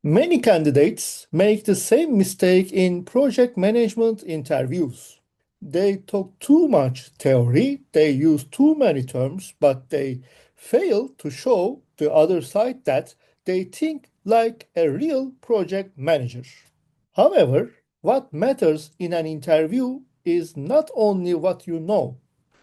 Many candidates make the same mistake in project management interviews. They talk too much theory, they use too many terms, but they fail to show the other side that they think like a real project manager. However, what matters in an interview is not only what you know.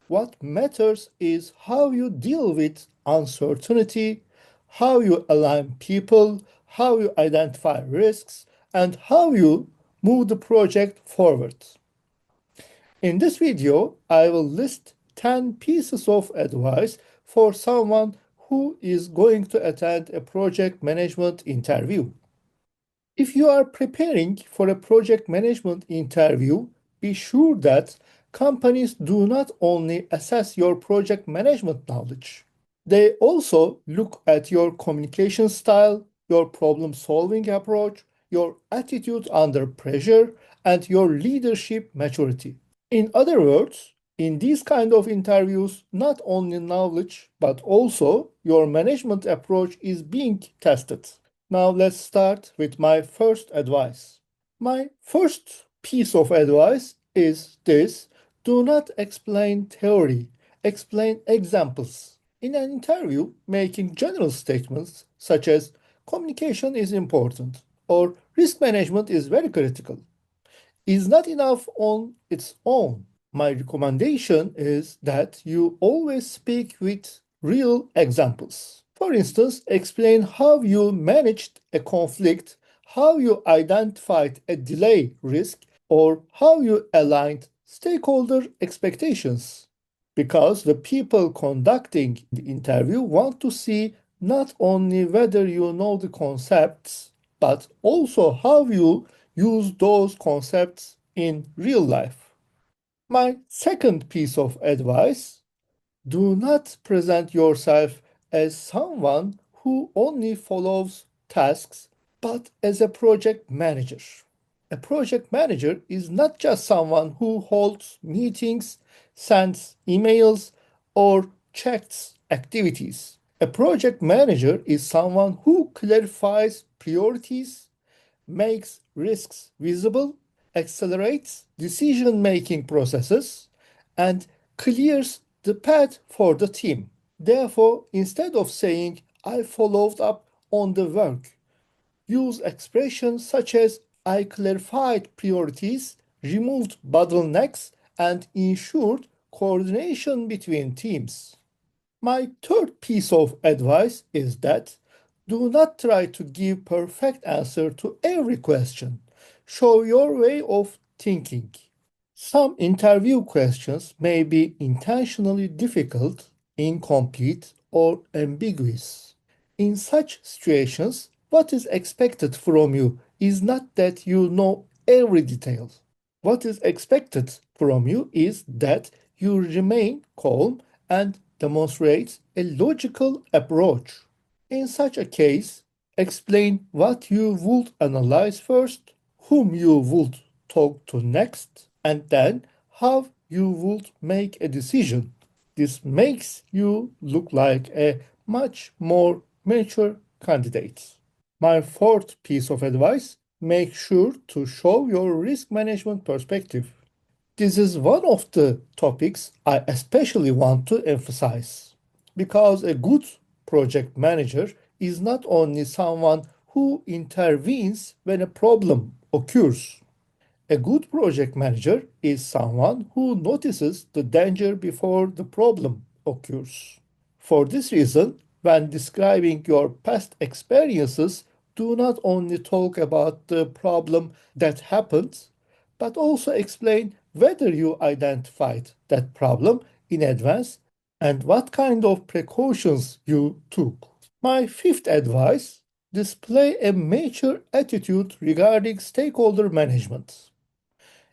What matters is how you deal with uncertainty, how you align people, how you identify risks, and how you move the project forward. In this video, I will list 10 pieces of advice for someone who is going to attend a project management interview. If you are preparing for a project management interview, be sure that companies do not only assess your project management knowledge, they also look at your communication style, your problem solving approach, your attitude under pressure, and your leadership maturity. In other words, in these kind of interviews, not only knowledge but also your management approach is being tested. Now let's start with my first advice. My first piece of advice is this: do not explain theory, explain examples. In an interview, making general statements such as communication is important or risk management is very critical is not enough on its own. My recommendation is that you always speak with real examples. For instance, explain how you managed a conflict, how you identified a delay risk, or how you aligned stakeholder expectations. Because the people conducting the interview want to see not only whether you know the concepts, but also how you use those concepts in real life. My second piece of advice: do not present yourself as someone who only follows tasks, but as a project manager. A project manager is not just someone who holds meetings, sends emails, or checks activities. A project manager is someone who clarifies priorities, makes risks visible, accelerates decision making processes, and clears the path for the team. Therefore, instead of saying, I followed up on the work, use expressions such as I clarified priorities, removed bottlenecks, and ensured coordination between teams. My third piece of advice is that do not try to give perfect answer to every question. Show your way of thinking. Some interview questions may be intentionally difficult, incomplete, or ambiguous. In such situations, what is expected from you is not that you know every detail. What is expected from you is that you remain calm and demonstrate a logical approach. In such a case, explain what you would analyze first, whom you would talk to next, and then how you would make a decision. This makes you look like a much more mature candidate. My fourth piece of advice: make sure to show your risk management perspective. This is one of the topics I especially want to emphasize because a good project manager is not only someone who intervenes when a problem occurs. A good project manager is someone who notices the danger before the problem occurs. For this reason, when describing your past experiences, do not only talk about the problem that happened, but also explain whether you identified that problem in advance and what kind of precautions you took. My fifth advice: display a mature attitude regarding stakeholder management.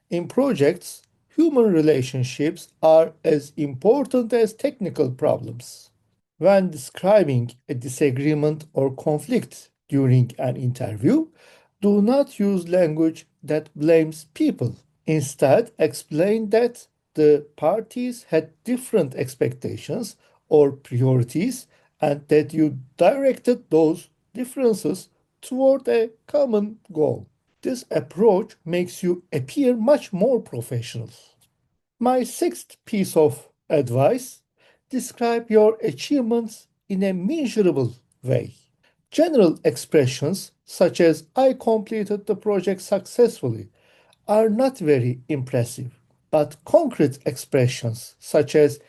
In projects, human relationships are as important as technical problems. When describing a disagreement or conflict during an interview, do not use language that blames people. Instead, explain that the parties had different expectations or priorities and that you directed those differences toward a common goal. This approach makes you appear much more professional. My sixth piece of advice: describe your achievements in a measurable way. General expressions such as "I completed the project successfully" are not very impressive, but concrete expressions such as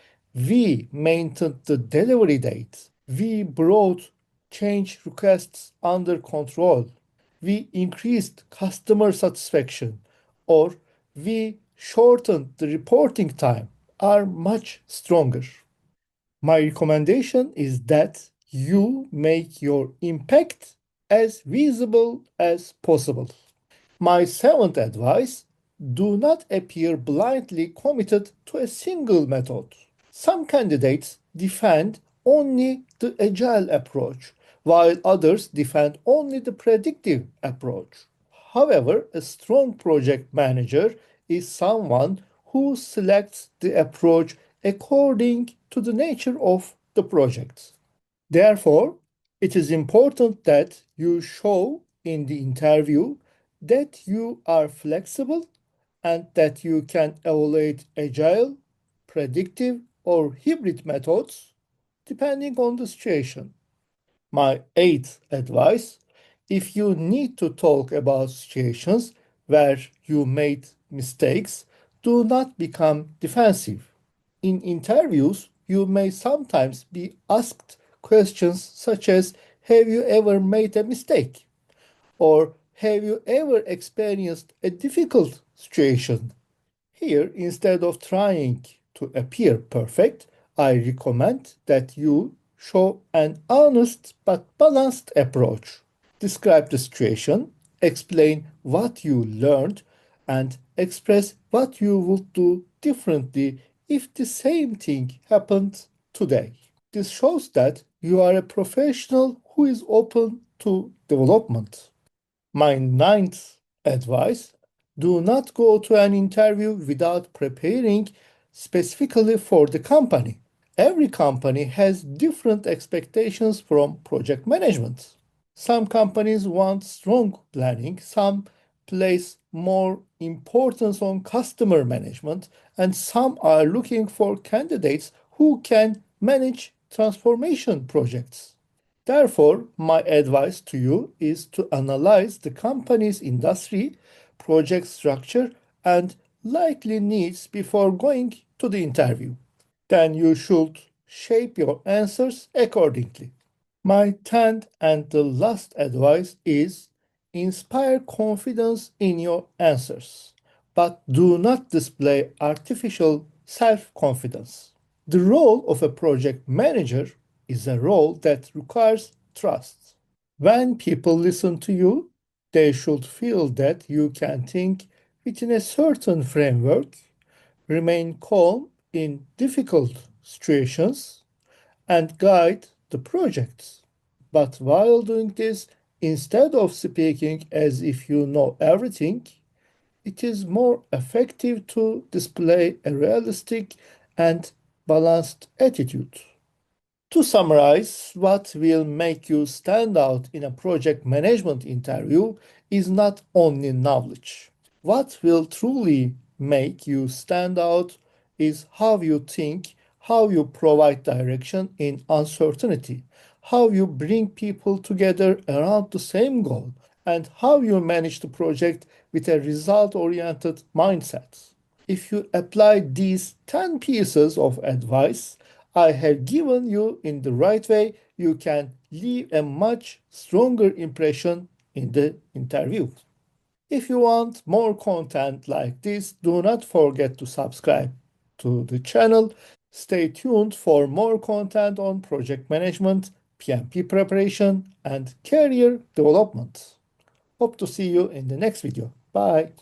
"we maintained the delivery date," "we brought change requests under control," "we increased customer satisfaction," or "we shortened the reporting time" are much stronger. My recommendation is that you make your impact as visible as possible. My seventh advice: do not appear blindly committed to a single method. Some candidates defend only the agile approach, while others defend only the predictive approach. However, a strong project manager is someone who selects the approach according to the nature of the project. Therefore, it is important that you show in the interview that you are flexible and that you can evaluate agile, predictive, or hybrid methods depending on the situation. My eighth advice: if you need to talk about situations where you made mistakes, do not become defensive. In interviews, you may sometimes be asked questions such as, "Have you ever made a mistake?" or "Have you ever experienced a difficult situation?" Here, instead of trying to appear perfect, I recommend that you show an honest but balanced approach. Describe the situation, explain what you learned, and express what you would do differently if the same thing happened today. This shows that you are a professional who is open to development. My ninth advice: do not go to an interview without preparing specifically for the company. Every company has different expectations from project management. Some companies want strong planning, some place more importance on customer management, and some are looking for candidates who can manage transformation projects. Therefore, my advice to you is to analyze the company's industry, project structure, and likely needs before going to the interview. Then you should shape your answers accordingly. My tenth and the last advice is: inspire confidence in your answers, but do not display artificial self confidence. The role of a project manager is a role that requires trust. When people listen to you, they should feel that you can think within a certain framework, remain calm in difficult situations, and guide the projects. But while doing this, instead of speaking as if you know everything, it is more effective to display a realistic and balanced attitude. To summarize, what will make you stand out in a project management interview is not only knowledge. What will truly make you stand out is how you think, how you provide direction in uncertainty, how you bring people together around the same goal, and how you manage the project with a result oriented mindset. If you apply these 10 pieces of advice I have given you in the right way, you can leave a much stronger impression in the interview. If you want more content like this, do not forget to subscribe to the channel. Stay tuned for more content on project management, PMP preparation, and career development. Hope to see you in the next video. Bye.